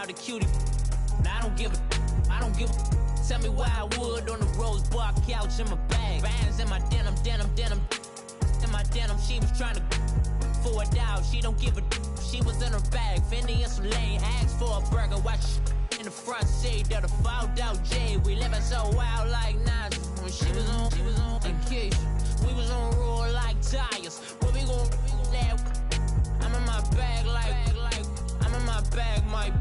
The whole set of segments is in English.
about the cutie. Now I don't give a. Tell me why I would on the rose bar couch in my bag. Bands in my denim. In my denim, she was trying to for a doubt. She don't give a. She was in her bag. Fendi and some lane hags for a burger. Watch in the front seat of the fouled out J. We living so wild like Nas. When she was on vacation. We was on roll like tires. What we gon' let? I'm in my bag like I'm in my bag, my.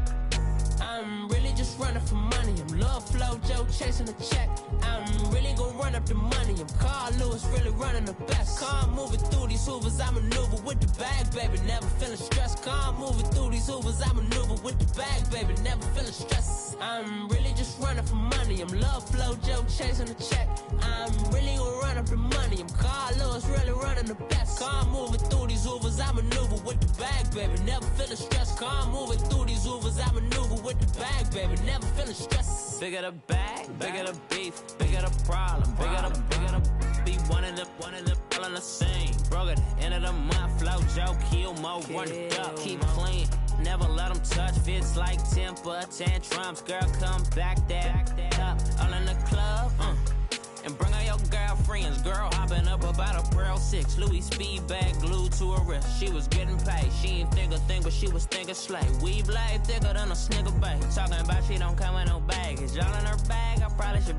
I'm really just running for money. I'm love flow, Joe chasing a check. I'm really gonna run up the money. I'm Carl Lewis, really running the best. Calm moving through these hoovers, I maneuver with the bag, baby. Never feeling stressed. Calm moving through these hoovers, I maneuver with the bag, baby. Never feeling stressed. I'm really just running for money. I'm love flow, Joe chasing a check. I'm really gonna run up the money. I'm Carl Lewis, really running the best. Calm moving through these hoovers, I maneuver with the bag, baby. Never feeling stressed. Calm moving through these hoovers, I maneuver with the bag, baby. Never feeling stressed. Bigger the bag, bigger the beef, bigger the problem, bigger the be one of the all in the same. Broke at the end of the month, flow Joe, kill mo, run it up, keep clean. Never let them touch, fits like temper tantrums. Girl, come back that up, all in the club, and bring all your girlfriends. Girl hopping up about a Pearl 6 Louis speed bag glued to her wrist. She was getting paid, she ain't think a thing, but she was thinking slay. We blade thicker than a snicker bag. Talking about she don't come with no baggage. All in her bag, I probably should.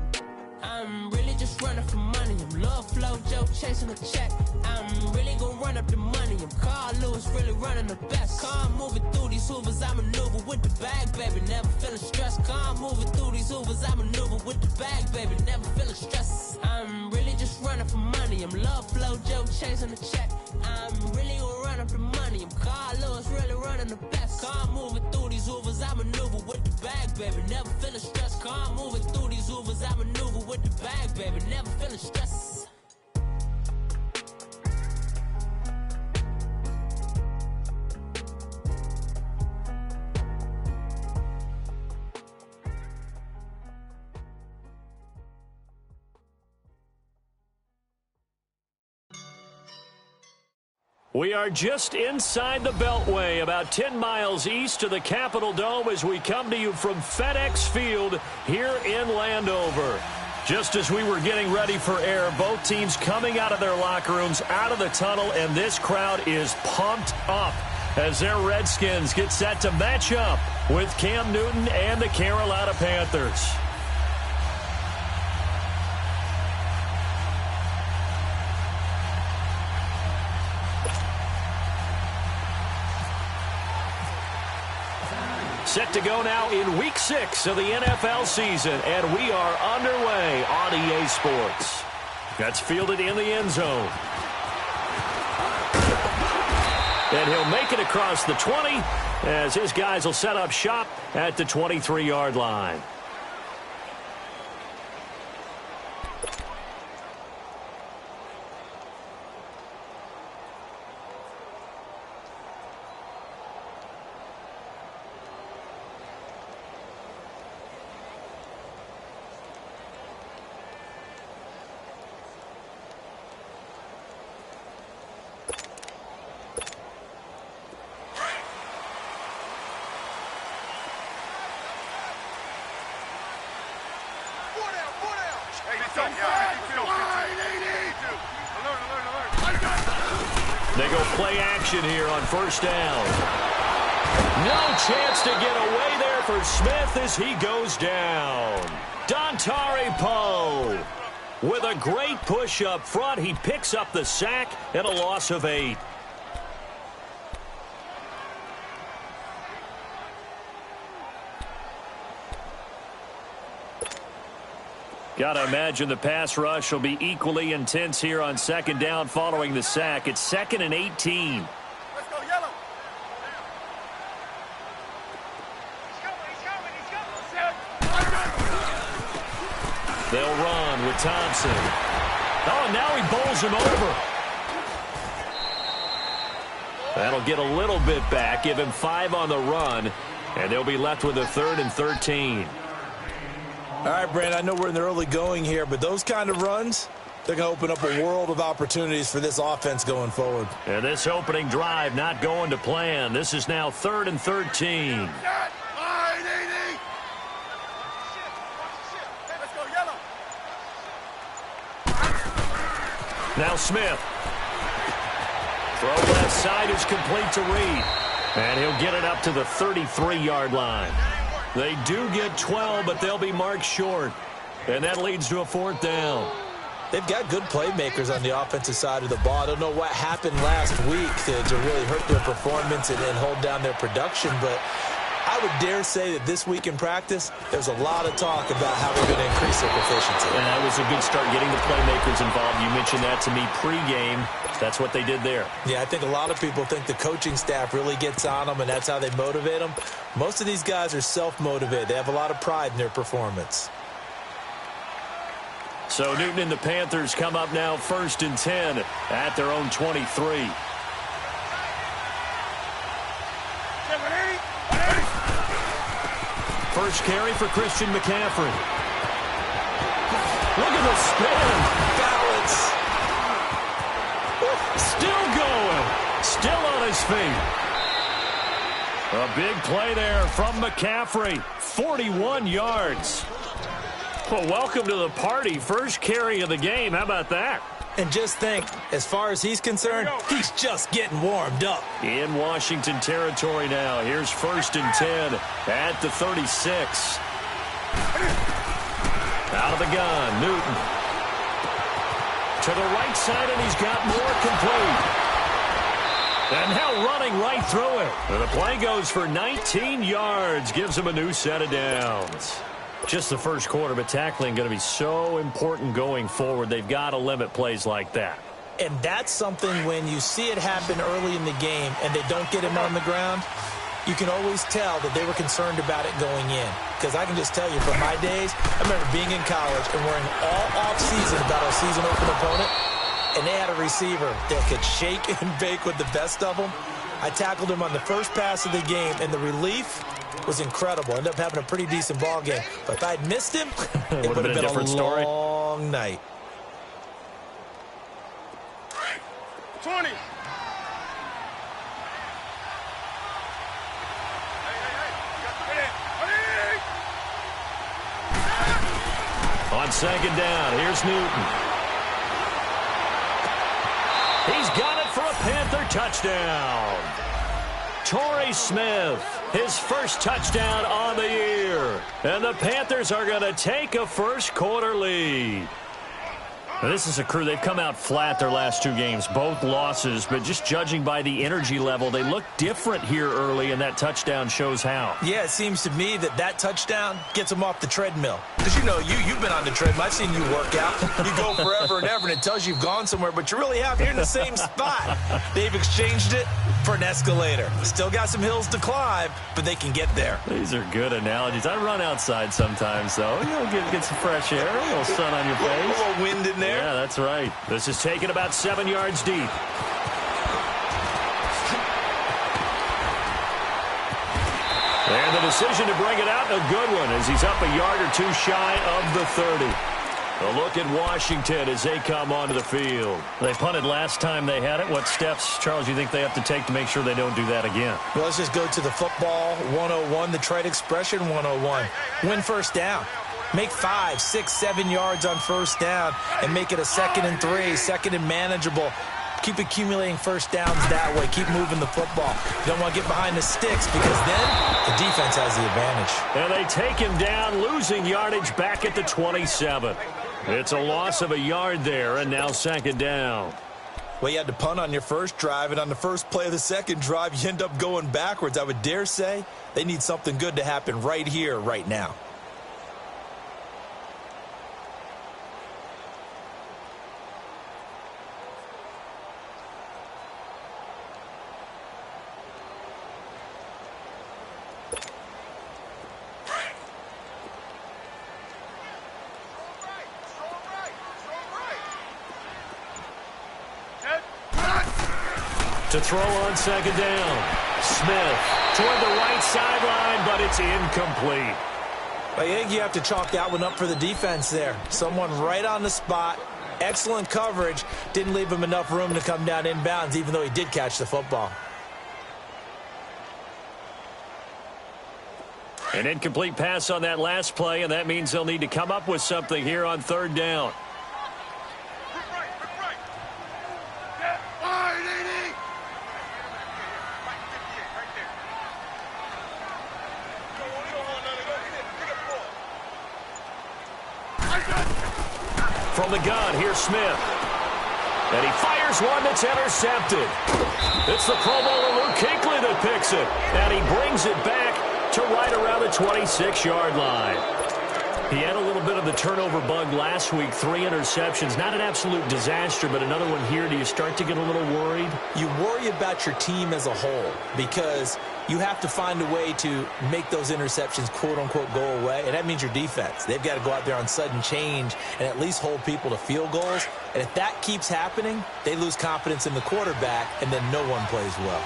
I'm really just running for money. I'm love flow, Joe chasing a check. I'm really gonna run up the money. I'm Carl Lewis, really running the best. Calm moving through these hoovers, I maneuver with the bag, baby. Never feeling stressed. Calm moving through these hoovers, I maneuver with the bag, baby. Never feeling stressed. I'm really just running for money. I'm love flow, Joe chasing a check. I'm really gonna run up the money. I'm Carl Lewis, really running the best. Calm moving through these hoovers, I maneuver with the bag, baby. Never feeling stressed. Calm moving through these hoovers, I maneuver with the bag, baby. Never feeling stressed. We are just inside the Beltway, about 10 miles east of the Capitol Dome as we come to you from FedEx Field here in Landover. Just as we were getting ready for air, both teams coming out of their locker rooms, out of the tunnel, and this crowd is pumped up as their Redskins get set to match up with Cam Newton and the Carolina Panthers. Set to go now in Week 6 of the NFL season, and we are underway on EA Sports. That's fielded in the end zone. And he'll make it across the 20 as his guys will set up shop at the 23-yard line. They go play action here on first down. No chance to get away there for Smith as he goes down. Dontari Poe with a great push up front. He picks up the sack and a loss of 8. Got to imagine the pass rush will be equally intense here on second down following the sack. It's 2nd and 18. Let's go, yellow. They'll run with Thompson. Oh, and now he bowls him over. That'll get a little bit back, give him 5 on the run, and they'll be left with a 3rd and 13. All right, Brand, I know we're in the early going here, but those kind of runs, they're going to open up a world of opportunities for this offense going forward. And this opening drive not going to plan. This is now 3rd and 13. Now Smith. Throw left side is complete to Reed. And he'll get it up to the 33-yard line. They do get 12, but they'll be marked short. And that leads to a 4th down. They've got good playmakers on the offensive side of the ball. I don't know what happened last week to really hurt their performance and hold down their production, but I would dare say that this week in practice, there's a lot of talk about how they're going to increase their proficiency. And that was a good start, getting the playmakers involved. You mentioned that to me pregame. That's what they did there. Yeah, I think a lot of people think the coaching staff really gets on them, and that's how they motivate them. Most of these guys are self-motivated. They have a lot of pride in their performance. So Newton and the Panthers come up now 1st and 10 at their own 23. First carry for Christian McCaffrey. Look at the spin. Balance. Still going. Still on his feet. A big play there from McCaffrey. 41 yards. Well, welcome to the party. First carry of the game. How about that? And just think, as far as he's concerned, he's just getting warmed up. In Washington territory now. Here's 1st and 10 at the 36. Out of the gun, Newton. To the right side, and he's got more complete. And now running right through it. And the play goes for 19 yards. Gives him a new set of downs. Just the first quarter, but tackling going to be so important going forward. They've got to limit plays like that. And that's something when you see it happen early in the game and they don't get him on the ground, you can always tell that they were concerned about it going in. Because I can just tell you, from my days, I remember being in college and worrying all off-season about our season open opponent, and they had a receiver that could shake and bake with the best of them. I tackled him on the first pass of the game, and the relief was incredible. Ended up having a pretty decent ball game. But if I'd missed him, it would have been a different story. Long night. 20. On 2nd down, here's Newton. He's got it for a Panther touchdown. Torrey Smith, his first touchdown on the year. And the Panthers are going to take a first quarter lead. Now, this is a crew, they've come out flat their last 2 games, both losses, but just judging by the energy level, they look different here early, and that touchdown shows how. Yeah, it seems to me that touchdown gets them off the treadmill. Because, you know, you've been on the treadmill. I've seen you work out. You go forever and ever, and it tells you you've gone somewhere, but you really have. You're in the same spot. They've exchanged it for an escalator. Still got some hills to climb, but they can get there. These are good analogies. I run outside sometimes, though. You know, get some fresh air, a little sun on your face. A little wind in there. Yeah, that's right. This is taken about 7 yards deep. And the decision to bring it out, a good one, as he's up a yard or 2 shy of the 30. A look at Washington as they come onto the field. They punted last time they had it. What steps, Charles, do you think they have to take to make sure they don't do that again? Well, let's just go to the football 101, the trade expression 101. Win first down. Make 5, 6, 7 yards on first down and make it a 2nd and 3, 2nd and manageable. Keep accumulating first downs that way. Keep moving the football. You don't want to get behind the sticks because then the defense has the advantage. And they take him down, losing yardage back at the 27. It's a loss of a yard there, and now 2nd down. Well, you had to punt on your first drive, and on the first play of the second drive, you end up going backwards. I would dare say they need something good to happen right here, right now. To throw on 2nd down. Smith toward the right sideline, but it's incomplete. I think you have to chalk that one up for the defense there. Someone right on the spot. Excellent coverage. Didn't leave him enough room to come down inbounds, even though he did catch the football. An incomplete pass on that last play, and that means they'll need to come up with something here on 3rd down. From the gun, here's Smith. And he fires one that's intercepted. It's the Pro Bowler Luke Kuechly that picks it. And he brings it back to right around the 26-yard line. He had a little bit of the turnover bug last week, 3 interceptions. Not an absolute disaster, but another one here. Do you start to get a little worried? You worry about your team as a whole because you have to find a way to make those interceptions, quote-unquote, go away, and that means your defense. They've got to go out there on sudden change and at least hold people to field goals. And if that keeps happening, they lose confidence in the quarterback, and then no one plays well.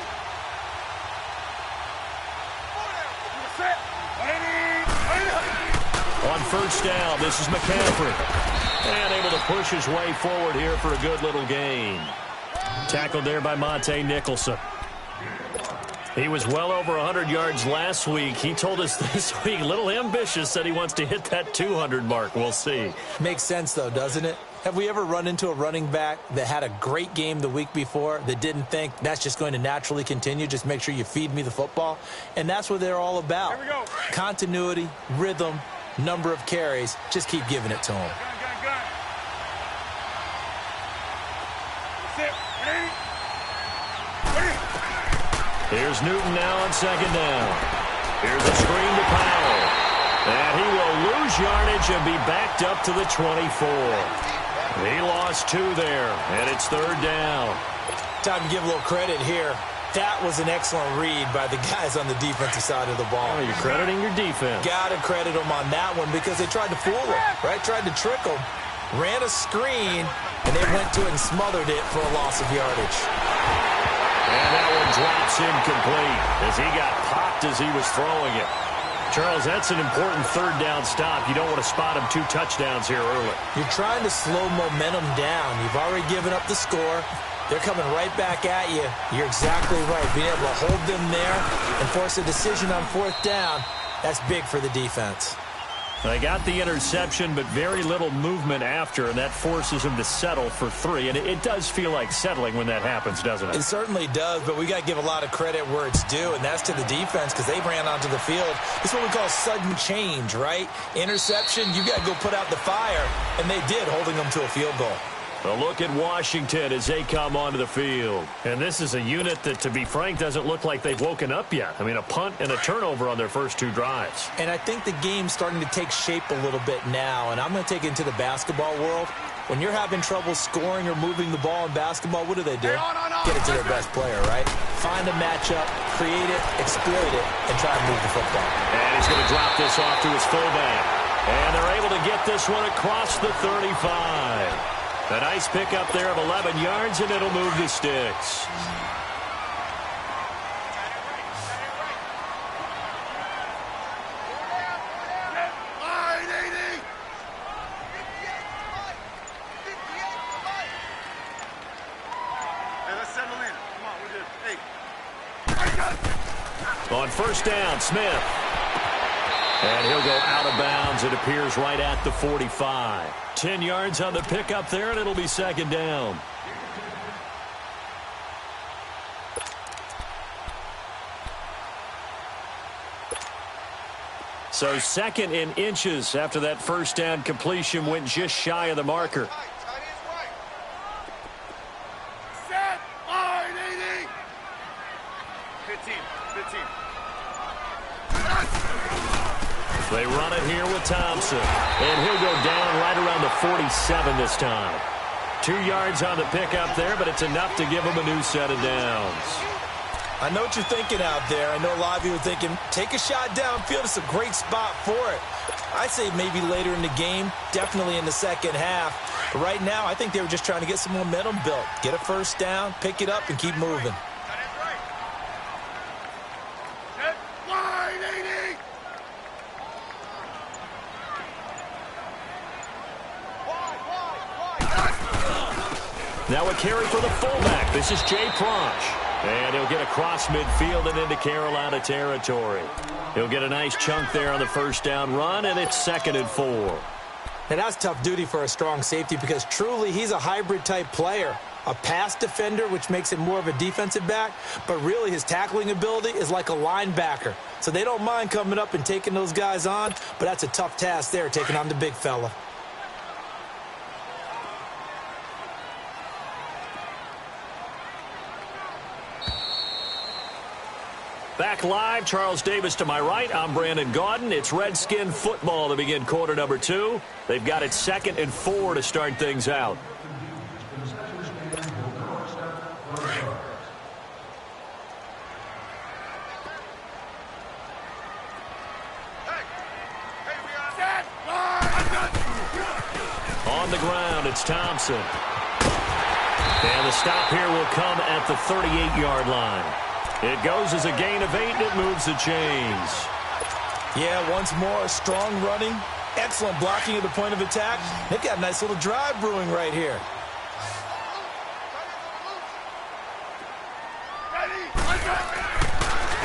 On first down, this is McCaffrey. And able to push his way forward here for a good little gain. Tackled there by Monte Nicholson. He was well over 100 yards last week. He told us this week, a little ambitious, said he wants to hit that 200 mark. We'll see. Makes sense, though, doesn't it? Have we ever run into a running back that had a great game the week before that didn't think that's just going to naturally continue? Just make sure you feed me the football. And that's what they're all about. Here we go. Continuity, rhythm, number of carries. Just keep giving it to him. Gun. That's it. Ready? Here's Newton now on second down. Here's a screen to Powell. And he will lose yardage and be backed up to the 24. He lost 2 there, and it's third down. Time to give a little credit here. That was an excellent read by the guys on the defensive side of the ball. Oh, you're crediting your defense. Got to credit them on that one because they tried to fool him, right? Tried to trick him. Ran a screen, and they went to it and smothered it for a loss of yardage. And that one drops incomplete as he got popped as he was throwing it. Charles, that's an important third down stop. You don't want to spot him 2 touchdowns here early. You're trying to slow momentum down. You've already given up the score. They're coming right back at you. You're exactly right. Being able to hold them there and force a decision on fourth down, that's big for the defense. They got the interception, but very little movement after, and that forces them to settle for 3. And it does feel like settling when that happens, doesn't it? It certainly does, but we got to give a lot of credit where it's due, and that's to the defense because they ran onto the field. It's what we call sudden change, right? Interception, you got to go put out the fire, and they did, holding them to a field goal. A look at Washington as they come onto the field. And this is a unit that, to be frank, doesn't look like they've woken up yet. I mean, a punt and a turnover on their first 2 drives. And I think the game's starting to take shape a little bit now, and I'm going to take it into the basketball world. When you're having trouble scoring or moving the ball in basketball, what do? Get it to their best player, right? Find a matchup, create it, exploit it, and try and move the football. And he's going to drop this off to his fullback. And they're able to get this one across the 35. A nice pickup there of 11 yards, and it'll move the sticks. On first down, Smith. And he'll go out of bounds. It appears right at the 45. 10 yards on the pickup there, and it'll be second down. So second in inches after that first down completion went just shy of the marker. Set. 15. They run it here with Thompson. And he'll go down right around the 47 this time. 2 yards on the pickup there, but it's enough to give him a new set of downs. I know what you're thinking out there. I know a lot of you are thinking, take a shot downfield. It's a great spot for it. I'd say maybe later in the game, definitely in the second half. But right now, I think they were just trying to get some momentum built. Get a first down, pick it up, and keep moving. Now a carry for the fullback. This is Jay Prosch. And he'll get across midfield and into Carolina territory. He'll get a nice chunk there on the first down run, and it's 2nd and 4. Now that's tough duty for a strong safety because truly he's a hybrid-type player. A pass defender, which makes him more of a defensive back, but really his tackling ability is like a linebacker. So they don't mind coming up and taking those guys on, but that's a tough task there, taking on the big fella. back live. Charles Davis to my right. I'm Brandon Gaudin. It's Redskin football to begin quarter number 2. They've got it 2nd and 4 to start things out. On the ground, it's Thompson. And the stop here will come at the 38-yard line. It goes as a gain of 8, and it moves the chains. Yeah, once more, strong running, excellent blocking at the point of attack. They've got a nice little drive brewing right here.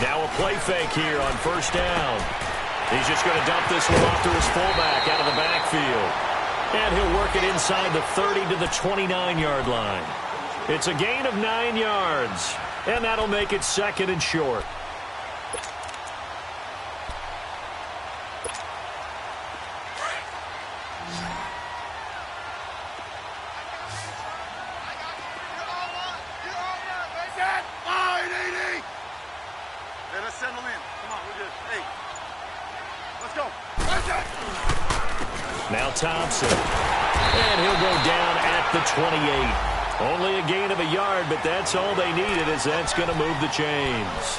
Now a play fake here on first down. He's just going to dump this one off to his fullback out of the backfield. And he'll work it inside the 30 to the 29-yard line. It's a gain of 9 yards, and that'll make it 2nd and short. Let's settle in. Come on, we're good. Hey, let's go. Now Thompson. And he'll go down at the 28. Only a gain of a yard, but that's all they needed, as that's going to move the chains.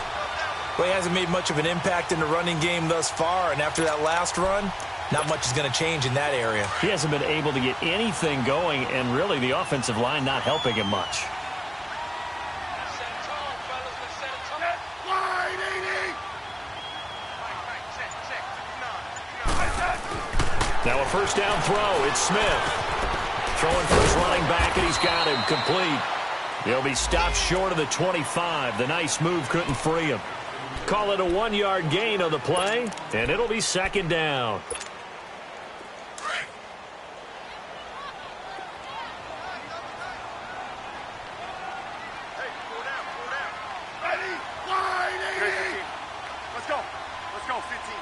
Well, he hasn't made much of an impact in the running game thus far, and after that last run, not much is going to change in that area. He hasn't been able to get anything going, and really the offensive line not helping him much. Now a first down throw. It's Smith. Throwing for his running back, and he's got him complete. He'll be stopped short of the 25. The nice move couldn't free him. Call it a 1-yard gain on the play, and it'll be 2nd down. Let's go, 15.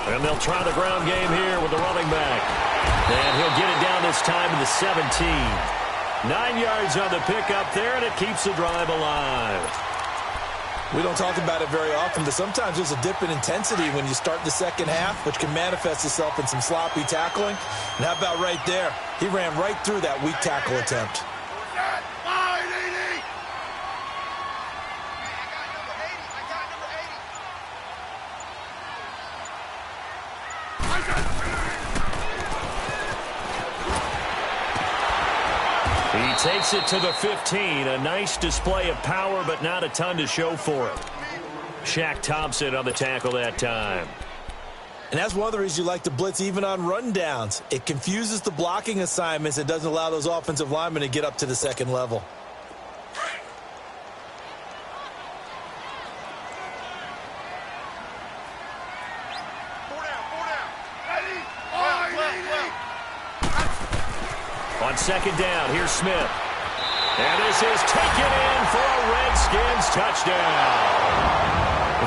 And they'll try the ground game here with the running back. And he'll get it down this time to the 17. 9 yards on the pickup there, and it keeps the drive alive. We don't talk about it very often, but sometimes there's a dip in intensity when you start the second half, which can manifest itself in some sloppy tackling. And how about right there? He ran right through that weak tackle attempt. He takes it to the 15. A nice display of power, but not a ton to show for it. Shaq Thompson on the tackle that time. And that's one of the reasons you like to blitz even on rundowns. It confuses the blocking assignments and doesn't allow those offensive linemen to get up to the second level. On second down, here's Smith. And this is taken in for a Redskins touchdown.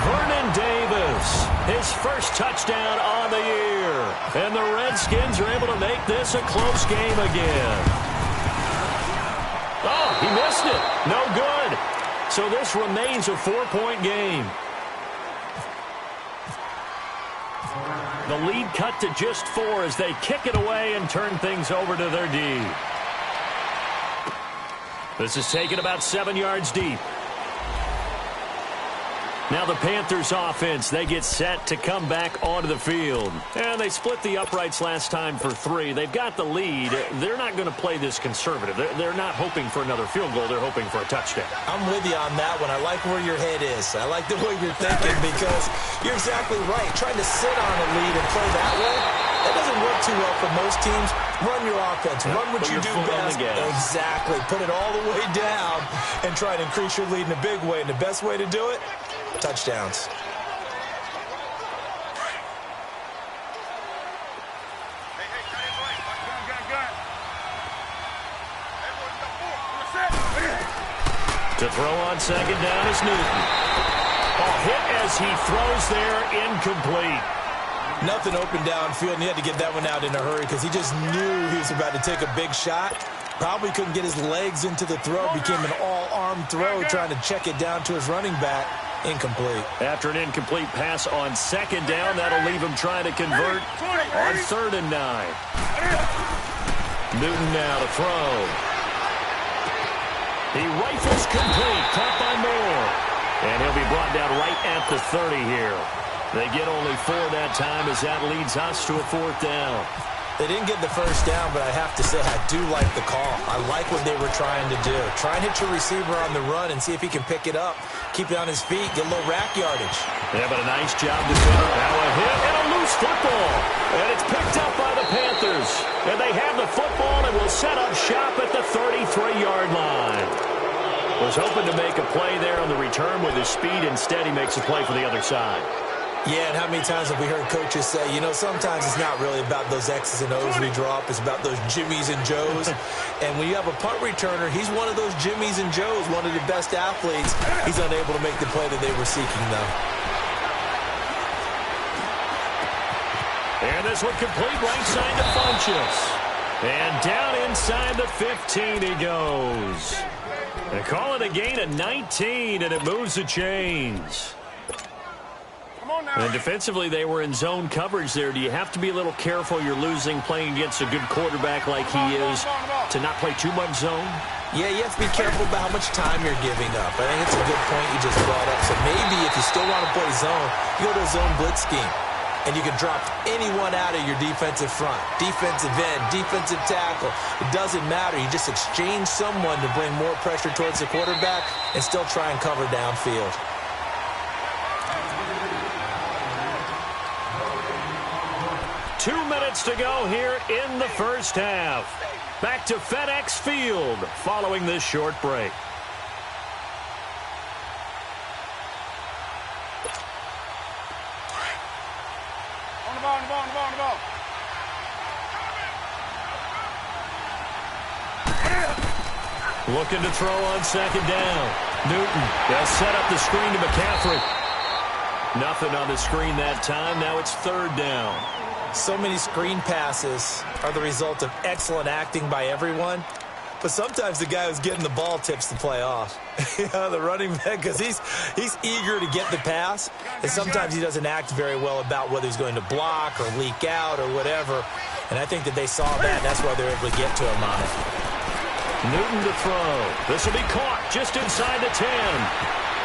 Vernon Davis, his first touchdown on the year. And the Redskins are able to make this a close game again. Oh, he missed it. No good. So this remains a 4-point game. The lead cut to just 4 as they kick it away and turn things over to their D. This is taken about 7 yards deep. Now the Panthers offense, they get set to come back onto the field. And they split the uprights last time for 3. They've got the lead. They're not going to play this conservative. They're not hoping for another field goal. They're hoping for a touchdown. I'm with you on that one. I like where your head is. I like the way you're thinking because you're exactly right. Trying to sit on a lead and play that way, that doesn't work too well for most teams. Run your offense. Run what you do best. Exactly. Put it all the way down and try to increase your lead in a big way. And the best way to do it, touchdowns. To throw on second down is Newton. Oh, hit as he throws there, incomplete. Nothing open downfield, and he had to get that one out in a hurry because he just knew he was about to take a big shot. Probably couldn't get his legs into the throw. Became an all-arm throw, trying to check it down to his running back. Incomplete. After an incomplete pass on second down, that'll leave him trying to convert on 3rd and 9. Newton now to throw. He rifles complete, caught by Moore. And he'll be brought down right at the 30 here. They get only 4 that time as that leads us to a 4th down. They didn't get the first down, but I have to say I do like the call. I like what they were trying to do. Try and hit your receiver on the run and see if he can pick it up. Keep it on his feet, get a little rack yardage. Yeah, but a nice job defending. Now a hit and a loose football. And it's picked up by the Panthers. And they have the football and will set up shop at the 33-yard line. Was hoping to make a play there on the return with his speed. Instead, he makes a play for the other side. Yeah, and how many times have we heard coaches say, you know, sometimes it's not really about those X's and O's we drop. It's about those Jimmies and Joes. And when you have a punt returner, he's one of those Jimmies and Joes, one of the best athletes. He's unable to make the play that they were seeking, though. And this one complete right side to Funchess. And down inside the 15 he goes. They call it a gain of 19, and it moves the chains. And defensively, they were in zone coverage there. Do you have to be a little careful? You're losing playing against a good quarterback like he is to not play too much zone? Yeah, you have to be careful about how much time you're giving up. I think it's a good point you just brought up. So maybe if you still want to play zone, you go to a zone blitz scheme. And you can drop anyone out of your defensive front. Defensive end, defensive tackle. It doesn't matter. You just exchange someone to bring more pressure towards the quarterback and still try and cover downfield. Two minutes to go here in the first half. Back to FedEx Field following this short break. On the ball. Looking to throw on second down. Newton, they'll set up the screen to McCaffrey. Nothing on the screen that time. Now it's 3rd down. So many screen passes are the result of excellent acting by everyone. But sometimes the guy who's getting the ball tips the play off. The running back, because he's eager to get the pass. And sometimes he doesn't act very well about whether he's going to block or leak out or whatever. And I think that they saw that. That's why they're able to get to him on it. Newton to throw. This will be caught just inside the 10.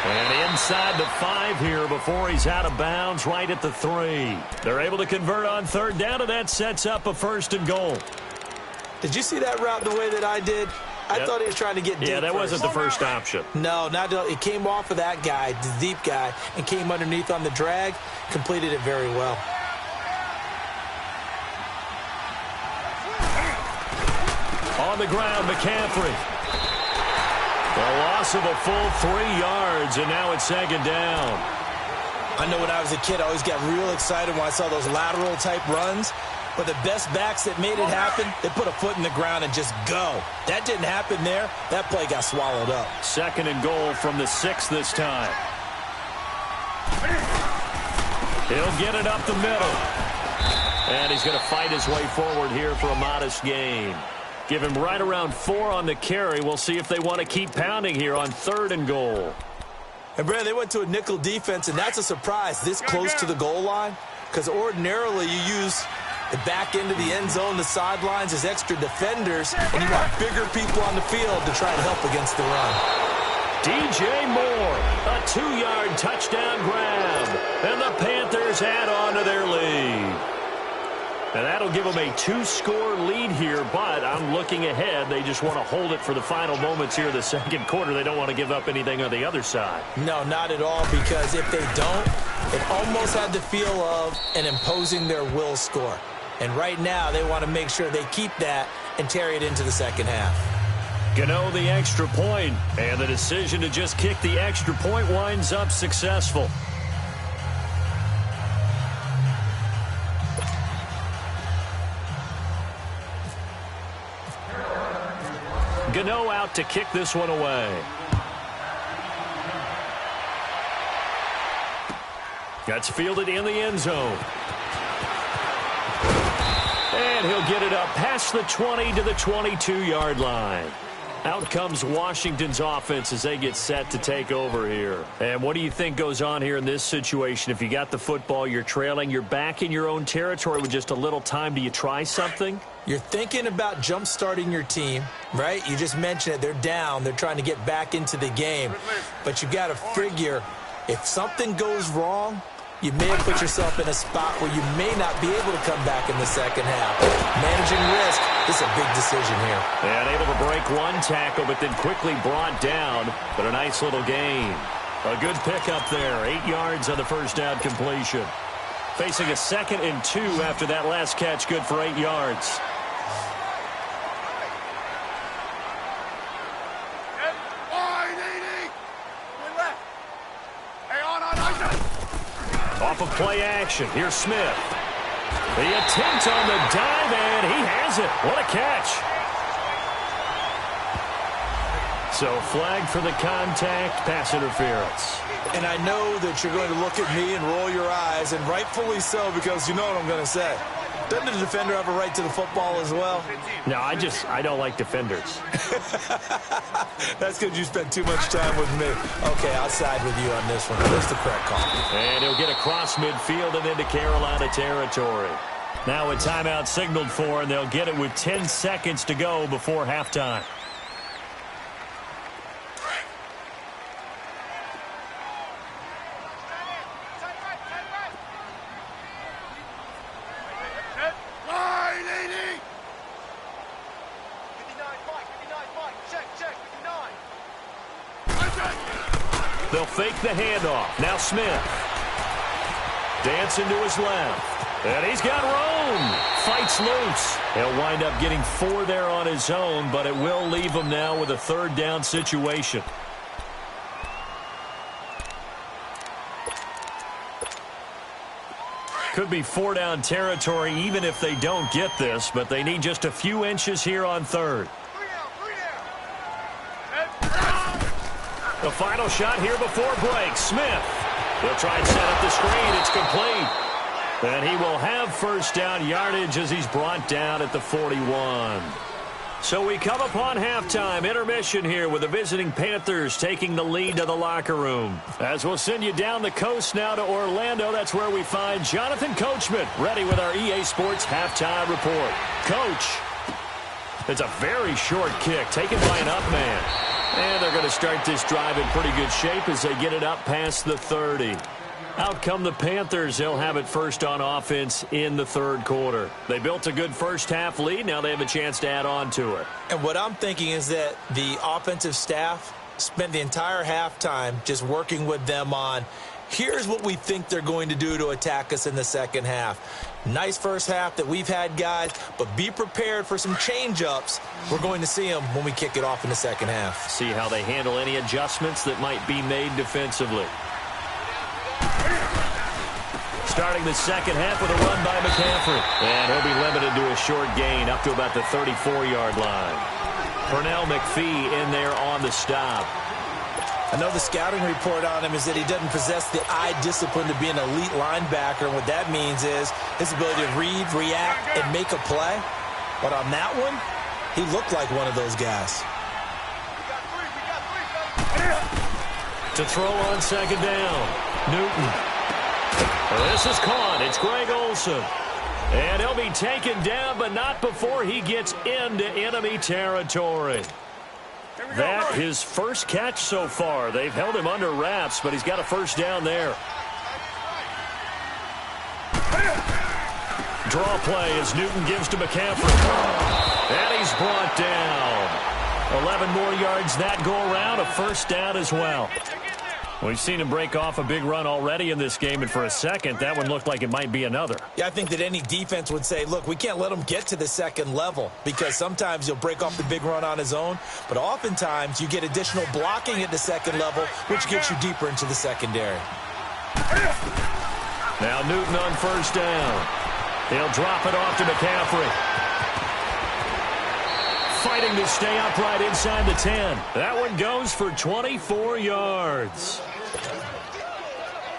And inside the 5 here before he's out of bounds right at the 3. They're able to convert on 3rd down, and that sets up a 1st and goal. Did you see that route the way that I did? I thought he was trying to get deep. Yeah, that wasn't the first option. No, it came off of that guy, the deep guy, and came underneath on the drag. Completed it very well. On the ground, McCaffrey. The loss of a full 3 yards, and now it's 2nd down. I know when I was a kid, I always got real excited when I saw those lateral-type runs. But the best backs that made it happen, they put a foot in the ground and just go. That didn't happen there. That play got swallowed up. 2nd and goal from the 6 this time. He'll get it up the middle. And he's going to fight his way forward here for a modest gain. Give him right around 4 on the carry. We'll see if they want to keep pounding here on 3rd and goal. And, Brad, they went to a nickel defense, and that's a surprise this close to the goal line. Because ordinarily you use the back end of the end zone, the sidelines as extra defenders, and you want bigger people on the field to try and help against the run. DJ Moore, a 2-yard touchdown grab. And the Panthers add on to their lead. And that'll give them a 2-score lead here, but I'm looking ahead. They just want to hold it for the final moments here of the 2nd quarter. They don't want to give up anything on the other side. No, not at all, because if they don't, it almost had the feel of an imposing their will score. And right now, they want to make sure they keep that and carry it into the 2nd half. Gano the extra point, and the decision to just kick the extra point winds up successful. Gano out to kick this one away. That's fielded in the end zone. And And he'll get it up past the 20 to the 22-yard line. Out comes Washington's offense as they get set to take over here. And what do you think goes on here in this situation? If you got the football, you're trailing, you're back in your own territory with just a little time. Do you try something? You're thinking about jump-starting your team, right? You just mentioned it. They're down. They're trying to get back into the game. But you got to figure if something goes wrong, you may have put yourself in a spot where you may not be able to come back in the second half. Managing risk is a big decision here. And able to break one tackle, but then quickly brought down. But a nice little gain. A good pickup there. 8 yards on the first down completion. Facing a 2nd and 2 after that last catch. Good for 8 yards. Off of play action. Here's Smith. The attempt on the dive, and he has it. What a catch. So flag for the contact, pass interference. And I know that you're going to look at me and roll your eyes, and rightfully so, because you know what I'm going to say. Doesn't the defender have a right to the football as well? No, I don't like defenders. That's because you spent too much time with me. Okay, I'll side with you on this one. That's the correct call. And he'll get across midfield and into Carolina territory. Now a timeout signaled for, and they'll get it with 10 seconds to go before halftime. They'll fake the handoff. Now Smith. Dancing to his left. And he's got room. Fights loose. He'll wind up getting 4 there on his own, but it will leave him now with a 3rd down situation. Could be 4 down territory even if they don't get this, but they need just a few inches here on 3rd. The final shot here before break. Smith. He'll try and set up the screen. It's complete. And he will have 1st down yardage as he's brought down at the 41. So we come upon halftime. Intermission here with the visiting Panthers taking the lead to the locker room. As we'll send you down the coast now to Orlando, that's where we find Jonathan Coachman ready with our EA Sports halftime report. Coach, it's a very short kick taken by an up man. And they're going to start this drive in pretty good shape as they get it up past the 30. Out come the Panthers. They'll have it first on offense in the 3rd quarter. They built a good first half lead. Now they have a chance to add on to it. And what I'm thinking is that the offensive staff spent the entire halftime just working with them on, here's what we think they're going to do to attack us in the second half. Nice first half that we've had, guys, but be prepared for some change-ups. We're going to see them when we kick it off in the second half. See how they handle any adjustments that might be made defensively. Starting the second half with a run by McCaffrey. And he'll be limited to a short gain up to about the 34-yard line. Pernell McPhee in there on the stop. I know the scouting report on him is that he doesn't possess the eye discipline to be an elite linebacker. And what that means is his ability to read, react, and make a play. But on that one, he looked like one of those guys. To throw on 2nd down. Newton. This is caught. It's Greg Olsen. And he'll be taken down, but not before he gets into enemy territory. That his first catch so far. They've held him under wraps, but he's got a 1st down there. Draw play as Newton gives to McCaffrey. And he's brought down. 11 more yards that go around, a 1st down as well. We've seen him break off a big run already in this game, and for a second, that one looked like it might be another. Yeah, I think that any defense would say, look, we can't let him get to the second level because sometimes he'll break off the big run on his own, but oftentimes you get additional blocking at the second level, which gets you deeper into the secondary. Now Newton on 1st down. He'll drop it off to McCaffrey. Fighting to stay upright inside the 10. That one goes for 24 yards.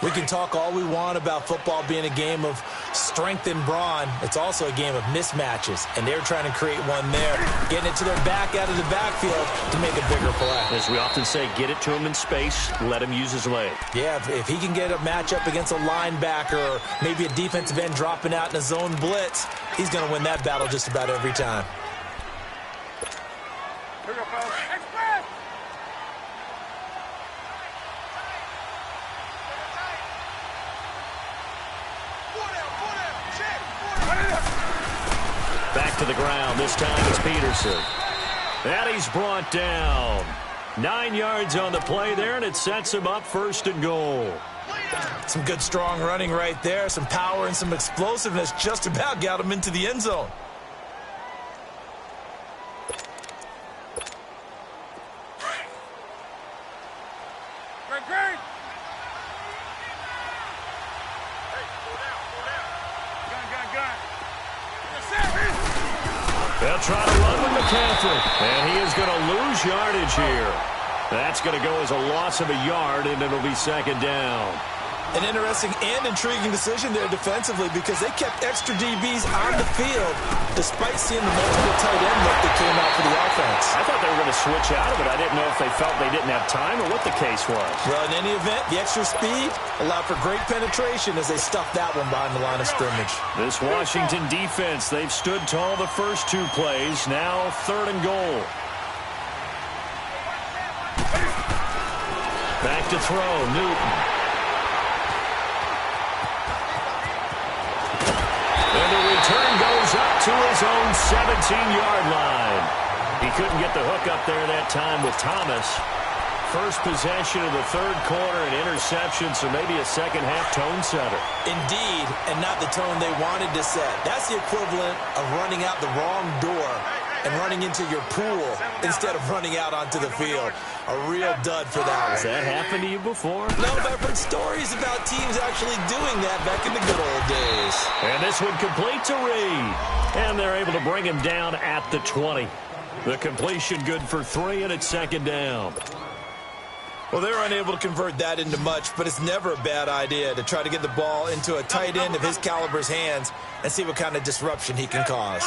We can talk all we want about football being a game of strength and brawn. It's also a game of mismatches, and they're trying to create one there, getting it to their back out of the backfield to make a bigger play. As we often say, get it to him in space, let him use his leg. Yeah, if he can get a matchup against a linebacker or maybe a defensive end dropping out in a zone blitz, he's going to win that battle just about every time. Here we go, fellas. Back to the ground. This time it's Peterson. And he's brought down. 9 yards on the play there, and it sets him up 1st and goal. Some good, strong running right there. Some power and some explosiveness just about got him into the end zone. Great. Gun. They'll try to run with McCaffrey, and he is going to lose yardage here. That's going to go as a loss of a yard, and it'll be 2nd down. An interesting and intriguing decision there defensively because they kept extra DBs on the field despite seeing the multiple tight end look that came out for the offense. I thought they were going to switch out of it. I didn't know if they felt they didn't have time or what the case was. Well, in any event, the extra speed allowed for great penetration as they stuffed that one behind the line of scrimmage. This Washington defense, they've stood tall the first 2 plays. Now 3rd and goal. Back to throw, Newton. And the return goes up to his own 17-yard line. He couldn't get the hook up there that time with Thomas. First possession of the 3rd quarter, an interception, so maybe a second-half tone setter. Indeed, and not the tone they wanted to set. That's the equivalent of running out the wrong door and running into your pool instead of running out onto the field. A real dud for that one. Has that happened to you before? No, but I've heard stories about teams actually doing that back in the good old days. And this one complete to Reed. And they're able to bring him down at the 20. The completion good for 3, and it's 2nd down. Well, they were unable to convert that into much, but it's never a bad idea to try to get the ball into a tight end of his caliber's hands and see what kind of disruption he can cause.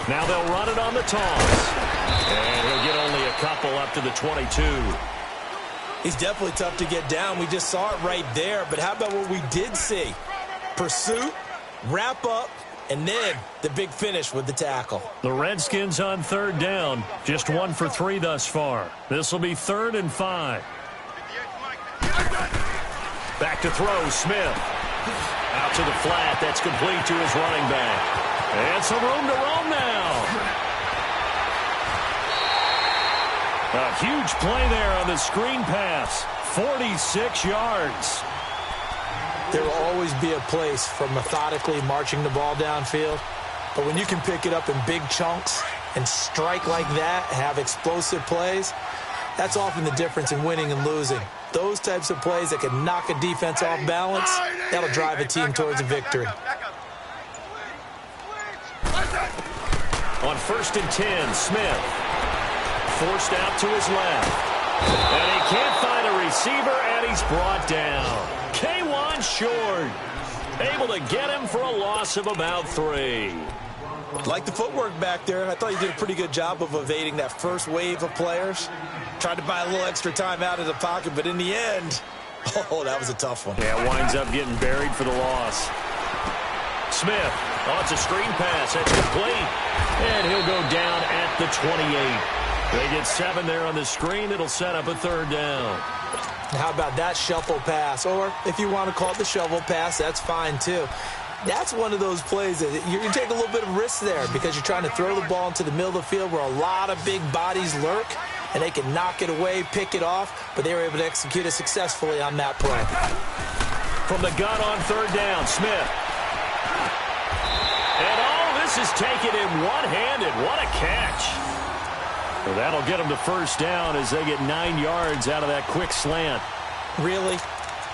Now they'll run it on the toss. And he'll get only a couple up to the 22. He's definitely tough to get down. We just saw it right there. But how about what we did see? Pursuit, wrap up, and then the big finish with the tackle. The Redskins on 3rd down. Just 1 for 3 thus far. This will be 3rd and 5. Back to throw, Smith. Out to the flat. That's complete to his running back. And some room to roam now. A huge play there on the screen pass. 46 yards. There will always be a place for methodically marching the ball downfield. But when you can pick it up in big chunks and strike like that, have explosive plays, that's often the difference in winning and losing. Those types of plays that can knock a defense off balance, that'll drive a team towards a victory. On 1st and 10, Smith. Forced out to his left. And he can't find a receiver, and he's brought down. K1 short. Able to get him for a loss of about 3. Like the footwork back there, I thought he did a pretty good job of evading that first wave of players. Tried to buy a little extra time out of the pocket, but in the end, oh, that was a tough one. Yeah, winds up getting buried for the loss. Smith, it's a screen pass. That's complete. And he'll go down at the 28. They get 7 there on the screen. It'll set up a 3rd down. How about that shuffle pass? Or if you want to call it the shovel pass, that's fine too. That's one of those plays that you take a little bit of risk there because you're trying to throw the ball into the middle of the field where a lot of big bodies lurk, and they can knock it away, pick it off, but they were able to execute it successfully on that play. From the gun on 3rd down, Smith. And all this is taken in one-handed. What a catch. Well, that'll get them to 1st down as they get 9 yards out of that quick slant. Really?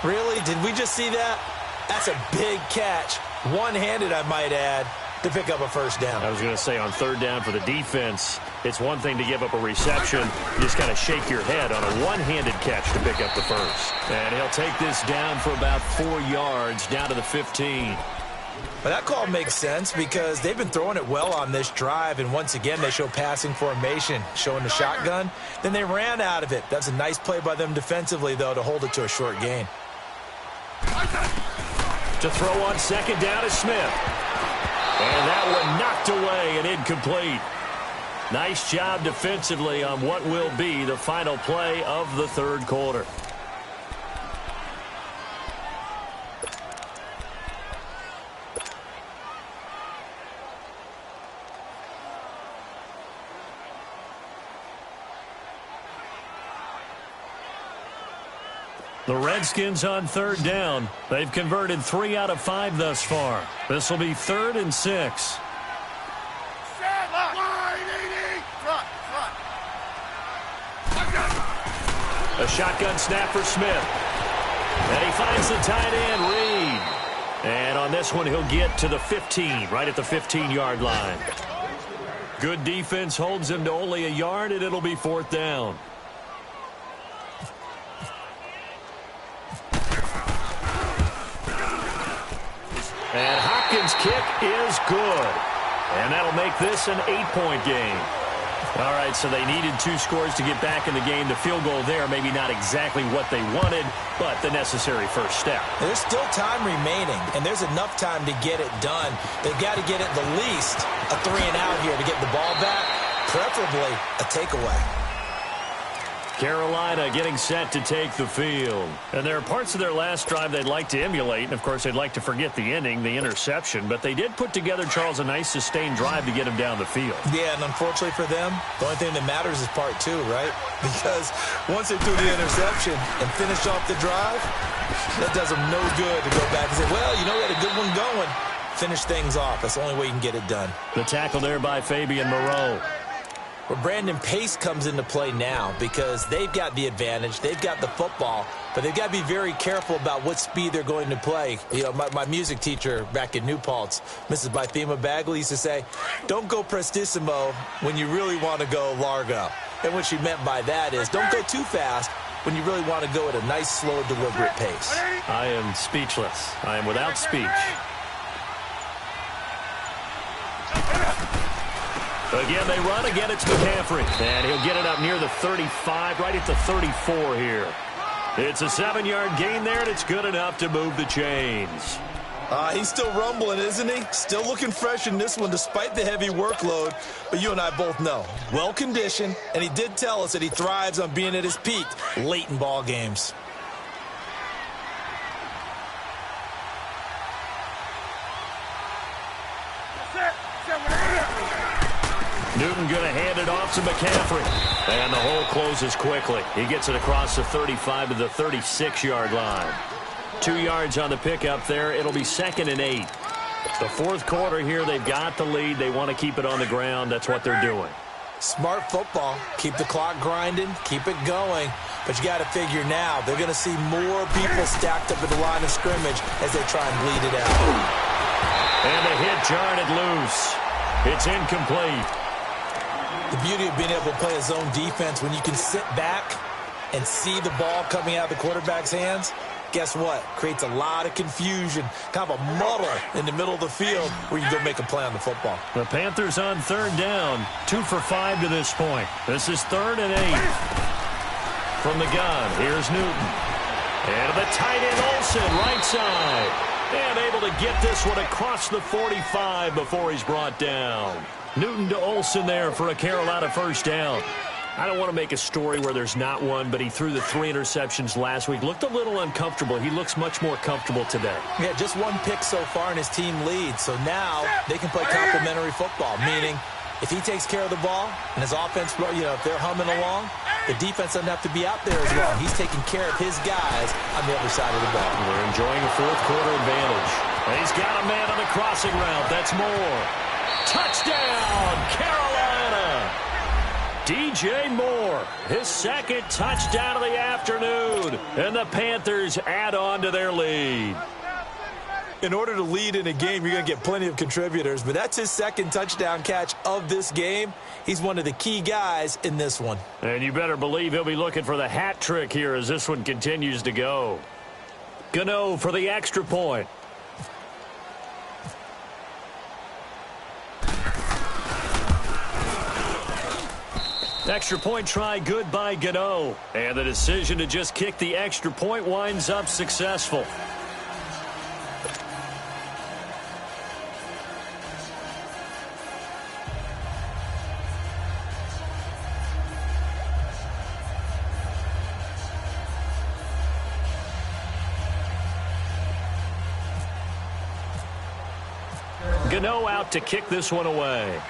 Really? Did we just see that? That's a big catch. One-handed, I might add. to pick up a first down. I was going to say on third down for the defense, it's one thing to give up a reception. You just kind of shake your head on a one-handed catch to pick up the first. And he'll take this down for about 4 yards, down to the 15. Well, that call makes sense because they've been throwing it well on this drive, and once again they show passing formation, showing the shotgun. Then they ran out of it. That's a nice play by them defensively, though, to hold it to a short gain. To throw on second down is Smith. And that one knocked away and incomplete. Nice job defensively on what will be the final play of the third quarter. The Redskins on third down. They've converted 3 out of 5 thus far. This will be 3rd and 6. A shotgun snap for Smith. And he finds the tight end, Reed. And on this one, he'll get to the 15, right at the 15-yard line. Good defense holds him to only a yard, and it'll be 4th down. And Hopkins' kick is good. And that'll make this an 8-point game. All right, so they needed 2 scores to get back in the game. The field goal there, maybe not exactly what they wanted, but the necessary first step. There's still time remaining, and there's enough time to get it done. They've got to get at the least a 3-and-out here to get the ball back, preferably a takeaway. Carolina getting set to take the field. And there are parts of their last drive they'd like to emulate. And, of course, they'd like to forget the ending, the interception. But they did put together, Charles, a nice sustained drive to get him down the field. Yeah, and unfortunately for them, the only thing that matters is part 2, right? Because once they threw the interception and finish off the drive, that does them no good to go back and say, well, you know, we had a good one going. Finish things off. That's the only way you can get it done. The tackle there by Fabian Moreau. Well, Brandon, pace comes into play now because they've got the advantage. They've got the football, but they've got to be very careful about what speed they're going to play. You know, my music teacher back in New Paltz, Mrs. Bythema Bagley, used to say, don't go prestissimo when you really want to go largo. And what she meant by that is don't go too fast when you really want to go at a nice, slow, deliberate pace. I am speechless. I am without speech. Again, they run. Again, it's McCaffrey. And he'll get it up near the 35, right at the 34 here. It's a 7-yard gain there, and it's good enough to move the chains. He's still rumbling, isn't he? Still looking fresh in this one despite the heavy workload. But you and I both know, well-conditioned, and he did tell us that he thrives on being at his peak late in ball games. Newton going to hand it off to McCaffrey. And the hole closes quickly. He gets it across the 35 to the 36-yard line. 2 yards on the pickup there. It'll be 2nd and 8. The fourth quarter here, they've got the lead. They want to keep it on the ground. That's what they're doing. Smart football. Keep the clock grinding. Keep it going. But you got to figure now, they're going to see more people stacked up at the line of scrimmage as they try and bleed it out. And the hit jarred it loose. It's incomplete. The beauty of being able to play a zone defense when you can sit back and see the ball coming out of the quarterback's hands, guess what? Creates a lot of confusion, kind of a muddle in the middle of the field where you go make a play on the football. The Panthers on third down, 2 for 5 to this point. This is 3rd and 8. From the gun, here's Newton. And the tight end Olsen, right side. And able to get this one across the 45 before he's brought down. Newton to Olsen there for a Carolina first down. I don't want to make a story where there's not one, but he threw the 3 interceptions last week. Looked a little uncomfortable. He looks much more comfortable today. Yeah, just 1 pick so far and his team leads. So now they can play complementary football, meaning if he takes care of the ball and his offense, you know, if they're humming along, the defense doesn't have to be out there as well. He's taking care of his guys on the other side of the ball. We're enjoying a fourth quarter advantage. He's got a man on the crossing route. That's Moore. Touchdown, Carolina! DJ Moore, his 2nd touchdown of the afternoon. And the Panthers add on to their lead. In order to lead in a game, you're going to get plenty of contributors, but that's his second touchdown catch of this game. He's one of the key guys in this one. And you better believe he'll be looking for the hat trick here as this one continues to go. Gano for the extra point. Extra point try good by Gano. And the decision to just kick the extra point winds up successful. Gano out to kick this one away.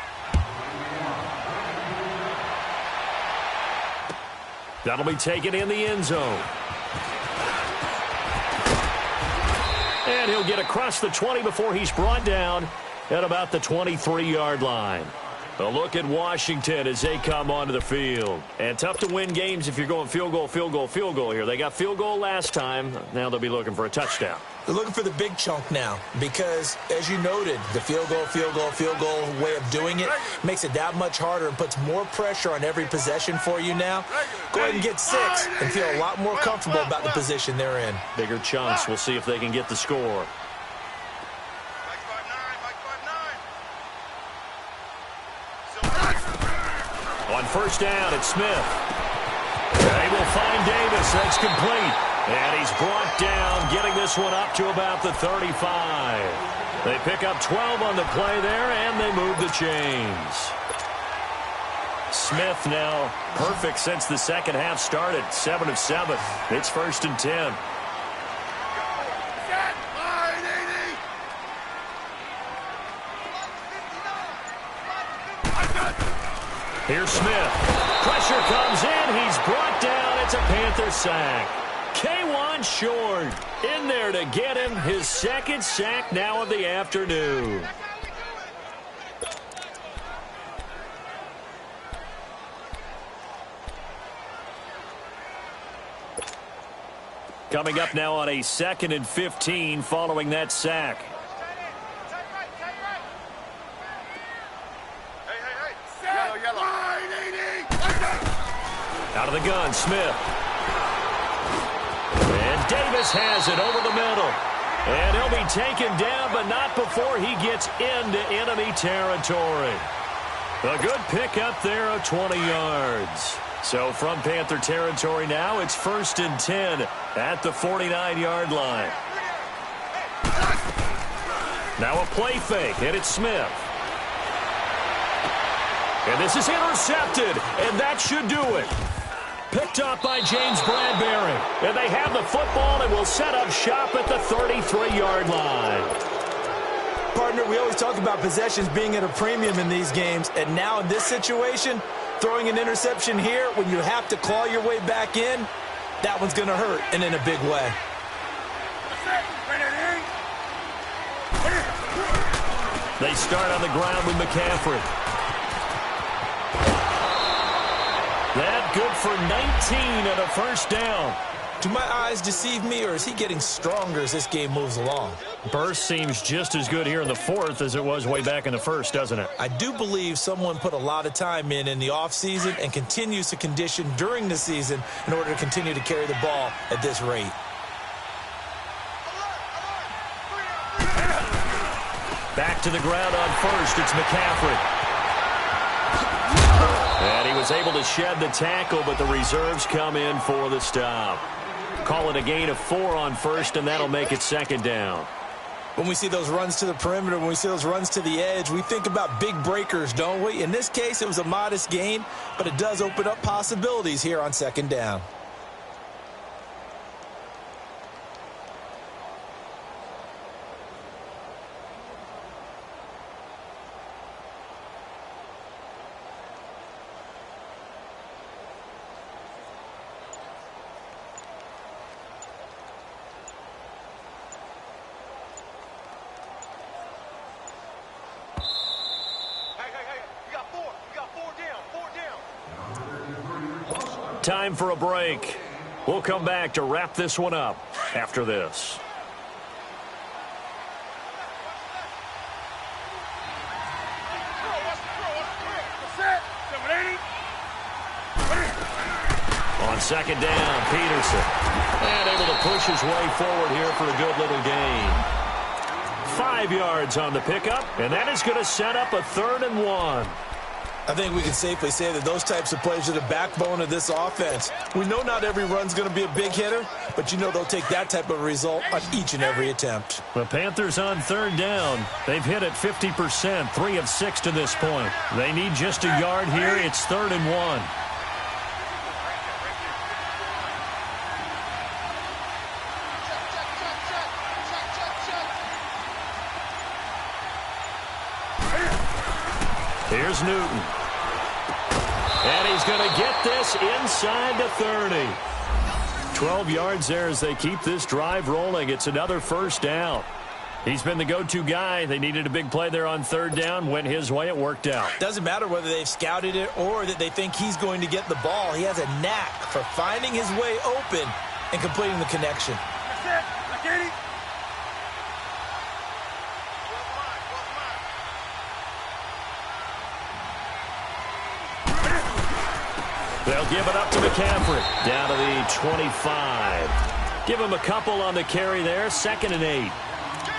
That'll be taken in the end zone. And he'll get across the 20 before he's brought down at about the 23-yard line. A look at Washington as they come onto the field. And tough to win games if you're going field goal, field goal, field goal here. They got field goal last time. Now they'll be looking for a touchdown. They're looking for the big chunk now because, as you noted, the field goal, field goal, field goal way of doing it makes it that much harder and puts more pressure on every possession for you now. Go ahead and get 6 and feel a lot more comfortable about the position they're in. Bigger chunks. We'll see if they can get the score. On first down, it's Smith. They will find Davis. That's complete. And he's brought down, getting this one up to about the 35. They pick up 12 on the play there, and they move the chains. Smith now perfect since the second half started. 7 of 7. It's 1st and 10. Here's Smith. Pressure comes in. He's brought down. It's a Panther sack. K1 Short in there to get him his second sack now of the afternoon. Coming up now on a 2nd and 15 following that sack. Out of the gun, Smith. And Davis has it over the middle. And he'll be taken down, but not before he gets into enemy territory. A good pickup there of 20 yards. So from Panther territory now, it's 1st and 10 at the 49-yard line. Now a play fake, and it's Smith. And this is intercepted, and that should do it. Picked up by James Bradbury. And they have the football and will set up shop at the 33-yard line. Partner, we always talk about possessions being at a premium in these games. And now in this situation, throwing an interception here when you have to claw your way back in, that one's going to hurt, and in a big way. They start on the ground with McCaffrey. That good for 19 and a first down. Do my eyes deceive me, or is he getting stronger as this game moves along? Burst seems just as good here in the 4th as it was way back in the 1st, doesn't it? I do believe someone put a lot of time in the offseason and continues to condition during the season in order to continue to carry the ball at this rate. Back to the ground on first. It's McCaffrey. And he was able to shed the tackle, but the reserves come in for the stop. Call it a gain of 4 on first, and that'll make it 2nd down. When we see those runs to the perimeter, when we see those runs to the edge, we think about big breakers, don't we? In this case, it was a modest gain, but it does open up possibilities here on 2nd down. Time for a break. We'll come back to wrap this one up after this. On second down, Peterson. And able to push his way forward here for a good little gain. 5 yards on the pickup, and that is going to set up a 3rd and 1. I think we can safely say that those types of plays are the backbone of this offense. We know not every run's going to be a big hitter, but you know they'll take that type of result on each and every attempt. The Panthers on 3rd down. They've hit it 50%, 3 of 6 to this point. They need just a yard here. It's 3rd and 1. Here's Newton. And he's going to get this inside the 30. 12 yards there as they keep this drive rolling. It's another 1st down. He's been the go-to guy. They needed a big play there on 3rd down. Went his way. It worked out. Doesn't matter whether they've scouted it or that they think he's going to get the ball. He has a knack for finding his way open and completing the connection. That's it. I get it. They'll give it up to McCaffrey. Down to the 25. Give him a couple on the carry there. 2nd and 8.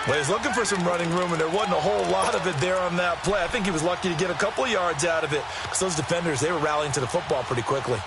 Well, he's looking for some running room, and there wasn't a whole lot of it there on that play. I think he was lucky to get a couple of yards out of it because those defenders, they were rallying to the football pretty quickly.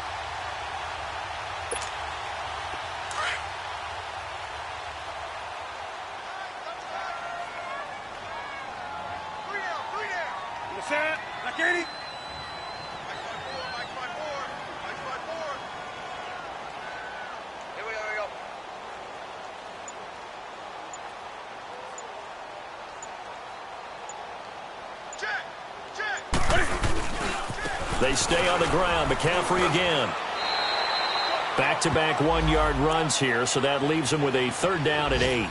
They stay on the ground. McCaffrey again. Back-to-back 1-yard runs here, so that leaves him with a 3rd down and 8.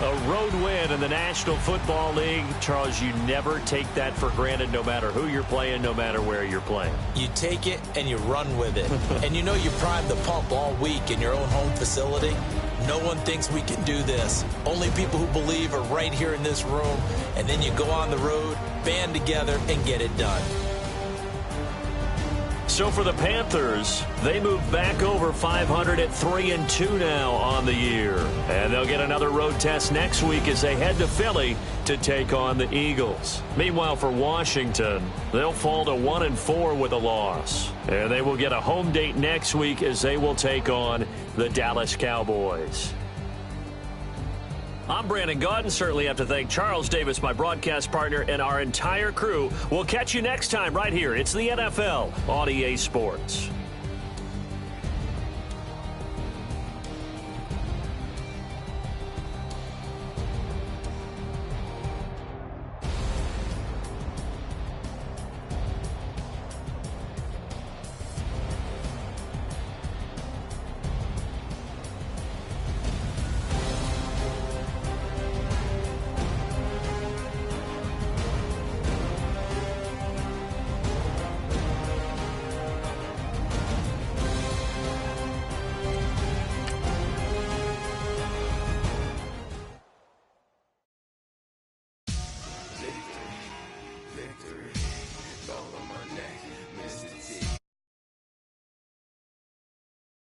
A road win in the National Football League. Charles, you never take that for granted no matter who you're playing, no matter where you're playing. You take it and you run with it. And you know you primed the pump all week in your own home facility. No one thinks we can do this. Only people who believe are right here in this room. And then you go on the road, band together, and get it done. So for the Panthers, they move back over 500 at 3-2 now on the year. And they'll get another road test next week as they head to Philly to take on the Eagles. Meanwhile, for Washington, they'll fall to 1-4 with a loss. And they will get a home date next week as they will take on the Dallas Cowboys. I'm Brandon Gaudin. Certainly have to thank Charles Davis, my broadcast partner, and our entire crew. We'll catch you next time right here. It's the NFL on EA Sports.